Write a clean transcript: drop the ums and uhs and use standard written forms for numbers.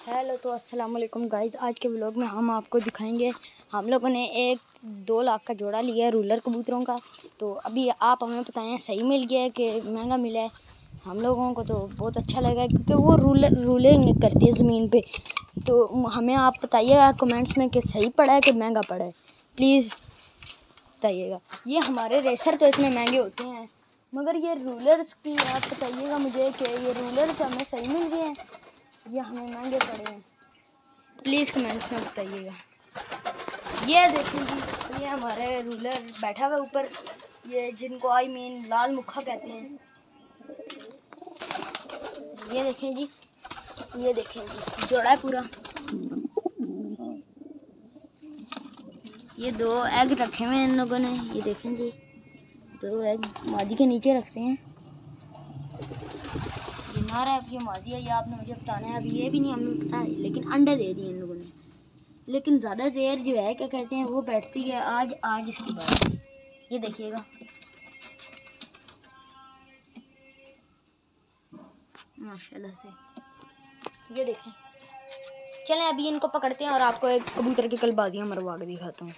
Hello तो अस्सलाम वालेकुम गाइस। आज के व्लॉग में हम आपको दिखाएंगे, हम लोगों ने 1-2 लाख का जोड़ा लिया है रूलर कबूतरों का। तो अभी आप हमें बताएं सही मिल गया है कि महंगा मिला है। हम लोगों को तो बहुत अच्छा लगा क्योंकि वो रूलिंग करती है ज़मीन पे। तो हमें आप बताइएगा कमेंट्स में कि सही पड़ा है कि महंगा पड़ा है, प्लीज़ बताइएगा। ये हमारे रेसर तो इतने महंगे होते हैं, मगर ये रूलर्स की आप बताइएगा मुझे कि ये रूलर्स हमें सही मिल गए हैं या हमें महंगे पड़े हैं, प्लीज़ कमेंट्स में बताइएगा। ये देखिए ये हमारे रूलर बैठा हुआ ऊपर, ये जिनको लाल मुखा कहते हैं। ये देखें जी, ये देखें जी, जोड़ा है पूरा। ये 2 एग रखे हुए हैं इन लोगों ने, ये देखें जी, 2 एग मादी के नीचे रखते हैं। ये नारा है, ये मादी है, ये आपने मुझे बताना है। अभी ये भी नहीं हमें पता है, लेकिन अंडे दे दिए इन लोगों ने। लेकिन ज़्यादा देर जो है क्या कहते हैं वो बैठती है आज इसकी बात। ये देखिएगा, माशाल्लाह से, ये देखें। चलें अभी इनको पकड़ते हैं और आपको एक कबूतर की कल बाजियाँ मरवा के दिखाता हूँ।